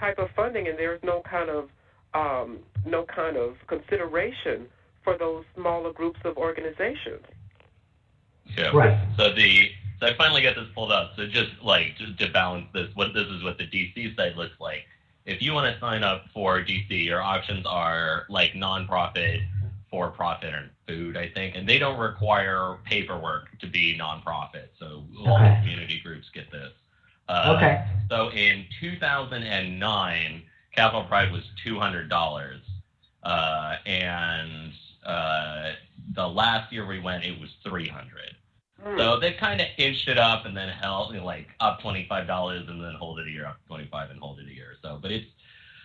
type of funding, and there's no kind of consideration for those smaller groups of organizations. Yeah. Right. So I finally got this pulled up. So just to balance this, this is what the DC site looks like. If you want to sign up for DC, your options are like nonprofit, for-profit, and food, I think, and they don't require paperwork to be nonprofit. So all the community groups get this. So in 2009, Capital Pride was $200, and the last year we went, it was $300. So they kind of inched it up and then held up $25 and then hold it a year, up $25 and hold it a year. So, but it's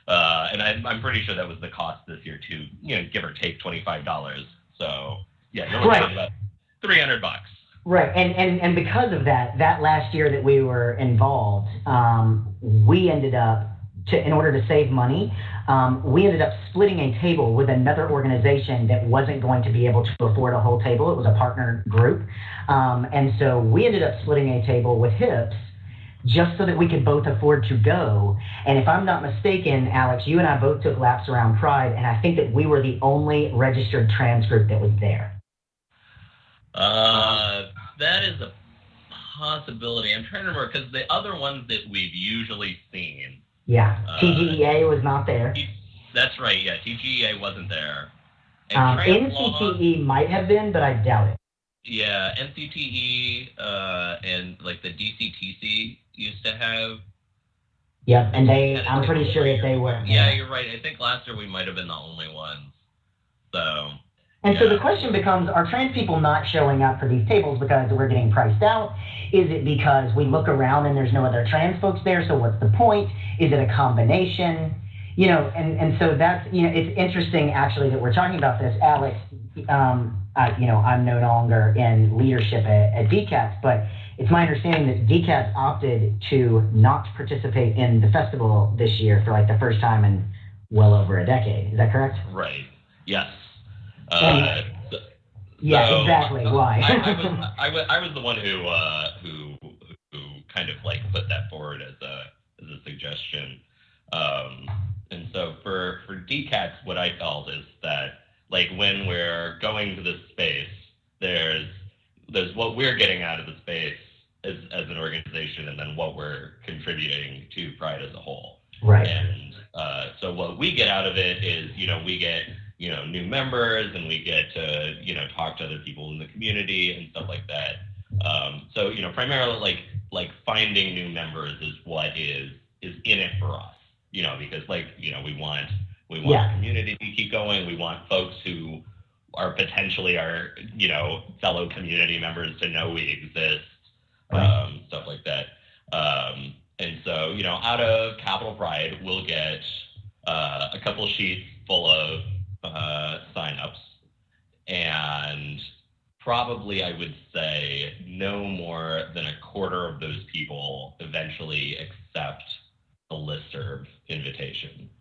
and I'm pretty sure that was the cost this year too, give or take $25. So yeah, you're looking at about $300. Right, and because of that last year that we were involved, we ended up, in order to save money, we ended up splitting a table with another organization that wasn't going to be able to afford a whole table. It was a partner group. And so we ended up splitting a table with HIPS just so that we could both afford to go. And if I'm not mistaken, Alex, you and I both took laps around Pride, and I think that we were the only registered trans group that was there. That is a possibility. I'm trying to remember, because the other ones that we've usually seen. Yeah, TGEA was not there. That's right, yeah, TGEA wasn't there. NCTE might have been, but I doubt it. Yeah, NCTE and like the DCTC used to have. Yep, and I'm pretty sure that they were. Yeah, you're right. I think last year we might have been the only ones. So. And so the question becomes, are trans people not showing up for these tables because we're getting priced out? Is it because we look around and there's no other trans folks there, so what's the point? Is it a combination? And so that's, it's interesting actually that we're talking about this. Alex, I'm no longer in leadership at DCATS, but it's my understanding that DCATS opted to not participate in the festival this year for like the first time in well over a decade. Is that correct? Right. Yes. Exactly. Why? I was the one who kind of like put that forward as a suggestion. And so for DCATS, what I felt is that like when we're going to this space, there's what we're getting out of the space as an organization, and then what we're contributing to Pride as a whole. Right. And so what we get out of it is, we get new members, and we get to, talk to other people in the community and stuff like that. So, primarily like finding new members is what is in it for us, because we want our community to keep going. We want folks who are potentially our, fellow community members to know we exist, stuff like that. And so, out of Capital Pride, we'll get a couple sheets full of signups, and probably I would say no more than a quarter of those people eventually accept the listserv invitation.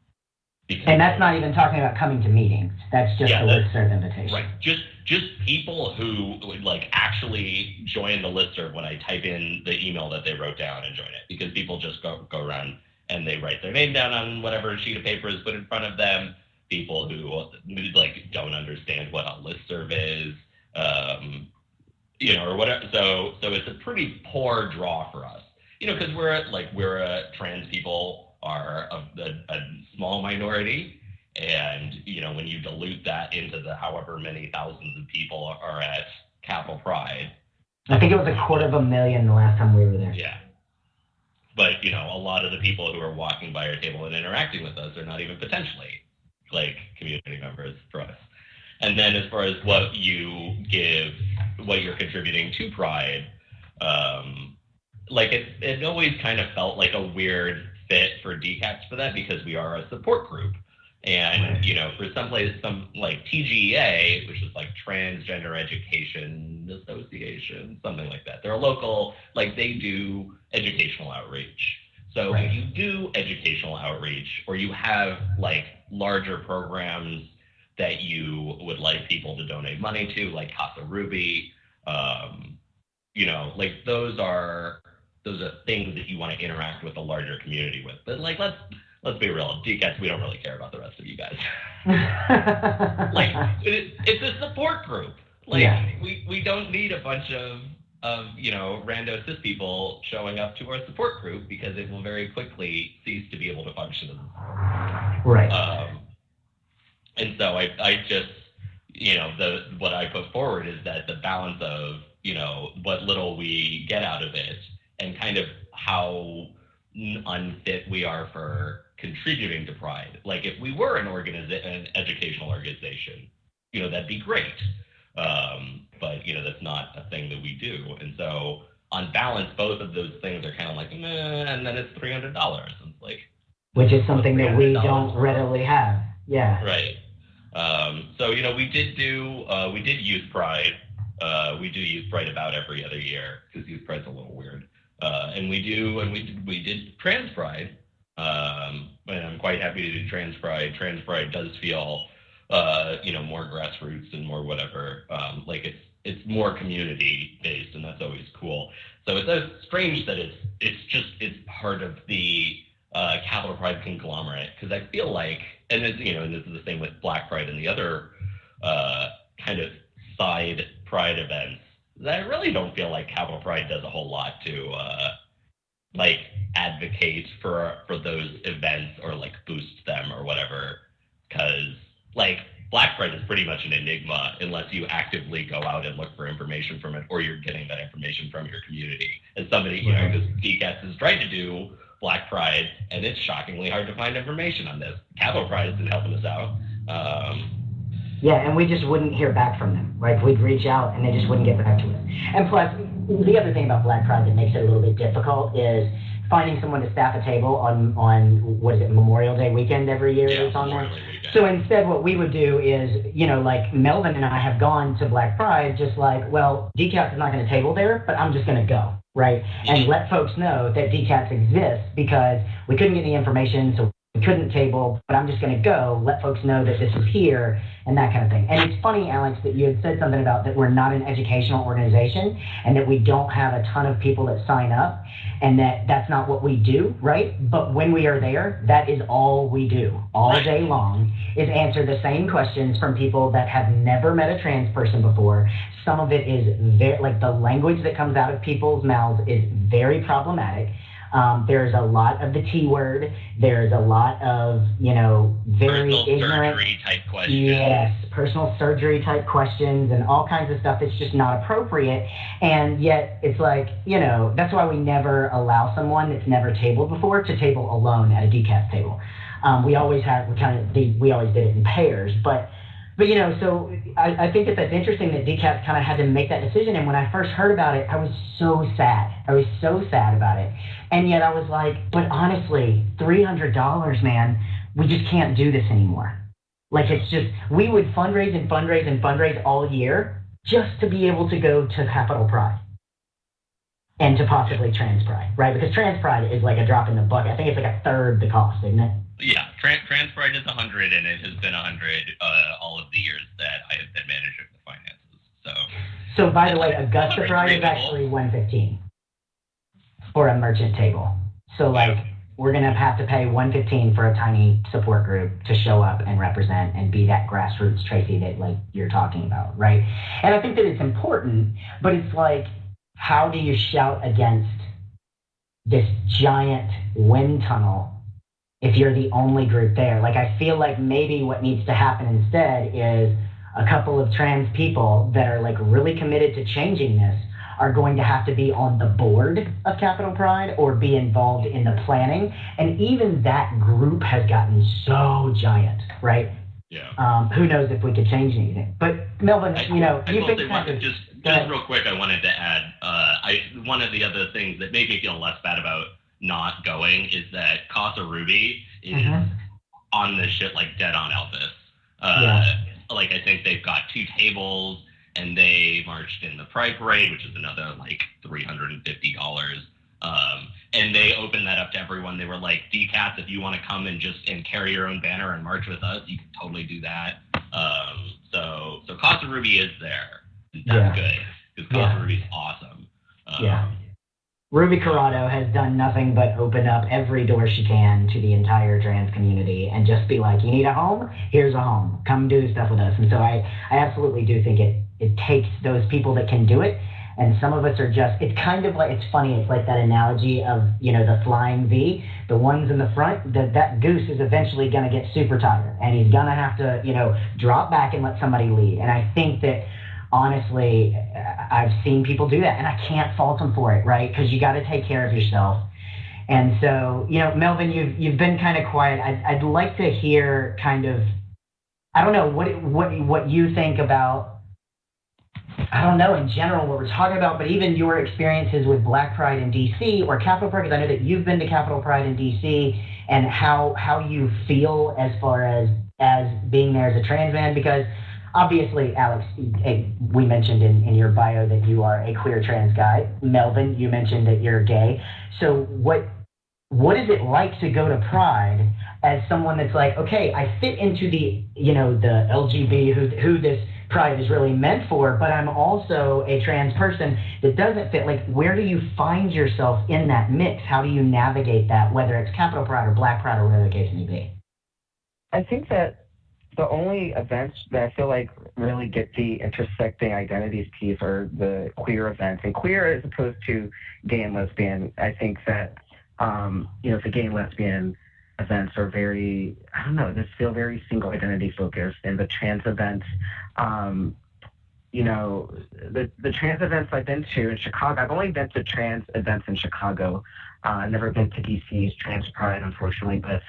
And that's not even talking about coming to meetings. That's just the listserv invitation. Right. Just people who would actually join the listserv when I type in the email that they wrote down and join it, because people just go around and they write their name down on whatever sheet of paper is put in front of them. People who don't understand what a listserv is, or whatever. So it's a pretty poor draw for us, because we're trans people are a small minority, and when you dilute that into the however many thousands of people are at Capital Pride. I think it was 250,000 the last time we were there. Yeah. But a lot of the people who are walking by our table and interacting with us are not even potentially community members for us. And then as far as what you give, what you're contributing to Pride, it always kind of felt like a weird fit for DCATS for that, because we are a support group. And, for some like TGEA, which is Transgender Education Association, something like that. They're a local, they do educational outreach. So if you do educational outreach, or you have larger programs that you would like people to donate money to, like Casa Ruby, those are things that you want to interact with a larger community with. But let's be real, DCATs, we don't really care about the rest of you guys. Like, it's a support group. Like, we don't need a bunch of rando cis people showing up to our support group because it will very quickly cease to be able to function. Right. And so I just, what I put forward is that the balance of, what little we get out of it and kind of how unfit we are for contributing to Pride. Like, if we were an educational organization, that'd be great. But, that's not a thing that we do. And so on balance, both of those things are kind of like, meh, and then it's $300. And it's like, which is something that we don't readily have. Yeah. Right. So, we did Youth Pride. We do Youth Pride about every other year because Youth Pride's a little weird. And we did Trans Pride. And I'm quite happy to do Trans Pride. Trans Pride does feel, more grassroots and more whatever. Like it's more community based, and that's always cool. So it's strange that it's part of the Capital Pride conglomerate, because I feel like, and it's, and this is the same with Black Pride and the other kind of side Pride events, that I really don't feel like Capital Pride does a whole lot to advocate for those events or like boost them or whatever, because like Black Pride is pretty much an enigma unless you actively go out and look for information from it, or you're getting that information from your community. As somebody, because DCATS has tried to do Black Pride, and it's shockingly hard to find information on this. Capital Pride has been helping us out. And we just wouldn't hear back from them, right? We'd reach out, and they just wouldn't get back to us. And plus, the other thing about Black Pride that makes it a little bit difficult is finding someone to staff a table on what is it, Memorial Day weekend every year is on there. So instead what we would do is, like Melvin and I have gone to Black Pride just like, well, DCATS is not going to table there, but I'm just going to go, right? And let folks know that DCATS exists because we couldn't get the information, so we couldn't table, but I'm just going to go, let folks know that this is here and that kind of thing. And it's funny, Alex, that you had said something about that we're not an educational organization and that we don't have a ton of people that sign up and that's not what we do, right? But when we are there, that is all we do all day long is answer the same questions from people that have never met a trans person before. Some of it is the language that comes out of people's mouths is very problematic. There's a lot of the T word. There's a lot of, very personal ignorant. Surgery type questions. Yes, personal surgery type questions and all kinds of stuff that's just not appropriate. And yet it's like, that's why we never allow someone that's never tabled before to table alone at a DCATS table. We always did it in pairs, but so I think that's interesting that DCATS kind of had to make that decision. And when I first heard about it, I was so sad. I was so sad about it. And yet I was like, but honestly, $300, man, we just can't do this anymore. Like, it's just, we would fundraise and fundraise and fundraise all year just to be able to go to Capital Pride and to possibly Trans Pride, right? Because Trans Pride is like a drop in the bucket. I think it's like a third the cost, isn't it? Yeah, Trans Pride is 100, and it has been 100 all of the years that I have been managing the finances. So by the way, Augusta Pride is actually 115 for a merchant table. So we're gonna have to pay 115 for a tiny support group to show up and represent and be that grassroots, Tracy, that like you're talking about, right? And I think that it's important, but it's like, how do you shout against this giant wind tunnel if you're the only group there? Like, I feel like maybe what needs to happen instead is a couple of trans people that are like really committed to changing this are going to have to be on the board of Capital Pride or be involved in the planning. And even that group has gotten so giant, right? Yeah. Who knows if we could change anything? But Melvin, you've been kind of just real quick, I wanted to add, one of the other things that made me feel less bad about not going is that Casa Ruby is on this shit like dead on Elvis. Like, I think they've got 2 tables and they marched in the Pride Parade, which is another like $350. And they opened that up to everyone. They were like, DCATS, if you want to come and carry your own banner and march with us, you can totally do that. So Casa Ruby is there. That's good, because Casa Ruby's awesome. Ruby Corrado has done nothing but open up every door she can to the entire trans community and just be like, you need a home? Here's a home. Come do stuff with us. And so I absolutely do think it takes those people that can do it. And some of us are just, it's kind of like, it's funny, it's like that analogy of, the flying V. The ones in the front, that goose is eventually going to get super tired. And he's going to have to, drop back and let somebody lead. And I think that, honestly, I've seen people do that, and I can't fault them for it, right? Because you got to take care of yourself. And so, Melvin, you've been kind of quiet. I'd like to hear kind of, I don't know, what you think about, I don't know, in general, what we're talking about, but even your experiences with Black Pride in DC or Capitol Pride, because I know that you've been to Capitol Pride in DC, and how you feel as far as being there as a trans man, because obviously, Alex, we mentioned in your bio that you are a queer trans guy. Melvin, you mentioned that you're gay. So what is it like to go to Pride as someone that's like, okay, I fit into the LGBT who this Pride is really meant for, but I'm also a trans person that doesn't fit. Like, where do you find yourself in that mix? How do you navigate that, whether it's Capitol Pride or Black Pride or whatever the case may be? I think that the only events that I feel like really get the intersecting identities piece are the queer events. And queer as opposed to gay and lesbian, I think that, the gay and lesbian events are very, I don't know, they feel very single identity focused. And the trans events, the trans events I've been to in Chicago, I've only been to trans events in Chicago. I've never been to DC's Trans Pride, unfortunately, but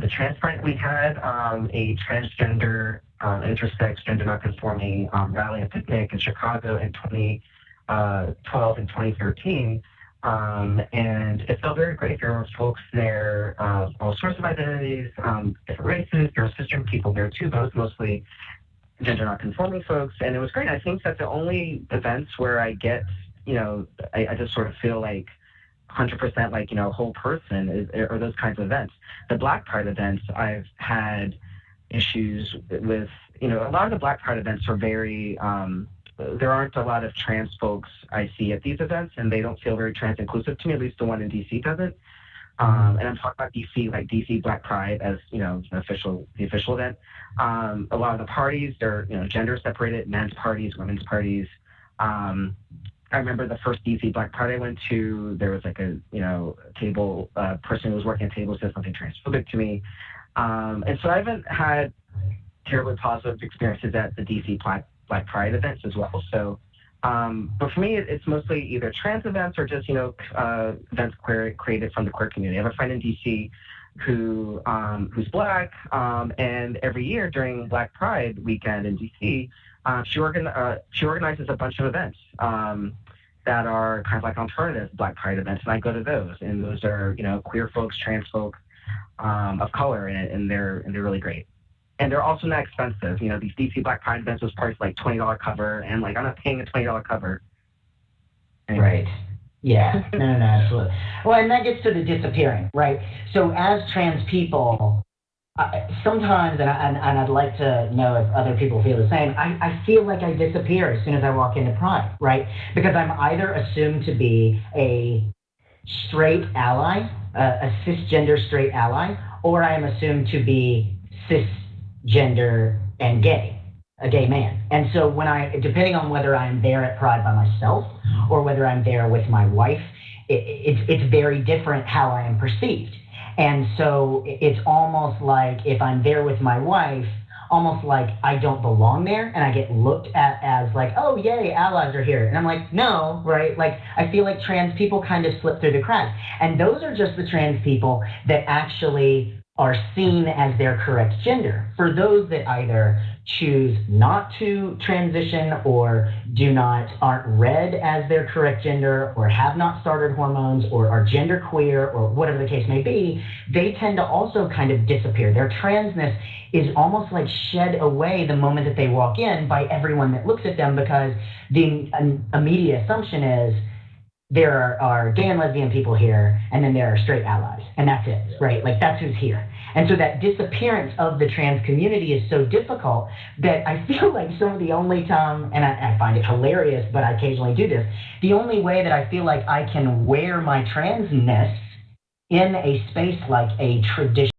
the trans pride, we had a transgender, intersex, gender nonconforming rally and picnic in Chicago in 2012 and 2013. And it felt very great. There were folks there, all sorts of identities, different races. There were cisgender people there too, but it was mostly gender nonconforming folks. And it was great. I think that the only events where I get, I just sort of feel like 100% like, whole person are those kinds of events. The Black Pride events, I've had issues with, a lot of the Black Pride events are very, there aren't a lot of trans folks I see at these events, and they don't feel very trans inclusive to me, at least the one in DC doesn't. And I'm talking about DC, like DC Black Pride as, the official event. A lot of the parties, they're, gender separated, men's parties, women's parties. I remember the first DC Black Pride I went to, there was like a, table, person who was working at a table said something transphobic to me. And so I haven't had terribly positive experiences at the DC Black Pride events as well. So, but for me, it's mostly either trans events or just, events created from the queer community. I have a friend in DC who's Black, and every year during Black Pride weekend in DC, she organizes a bunch of events that are kind of like alternative Black Pride events, and I go to those. And those are, queer folks, trans folk of color, and they're really great. And they're also not expensive. These DC Black Pride events was priced like $20 cover, and like I'm not paying a $20 cover. Anyway. Right. Yeah. No, absolutely. Well, and that gets to the disappearing, right? So as trans people, sometimes, and I'd like to know if other people feel the same, I feel like I disappear as soon as I walk into Pride, right? Because I'm either assumed to be a straight ally, a cisgender straight ally, or I am assumed to be cisgender and gay, a gay man. And so depending on whether I'm there at Pride by myself or whether I'm there with my wife, it's very different how I am perceived. And so it's almost like if I'm there with my wife, almost like I don't belong there, and I get looked at as like, oh, yay, allies are here. And I'm like, no, right? Like, I feel like trans people kind of slip through the cracks. And those are just the trans people that actually are seen as their correct gender. For those that either choose not to transition or aren't read as their correct gender or have not started hormones or are genderqueer or whatever the case may be, they tend to also kind of disappear. Their transness is almost like shed away the moment that they walk in by everyone that looks at them, because the immediate assumption is there are gay and lesbian people here, and then there are straight allies, and that's it, right? Like, that's who's here. And so that disappearance of the trans community is so difficult that I feel like some of the only time, and I find it hilarious, but I occasionally do this, the only way that I feel like I can wear my transness in a space like a traditional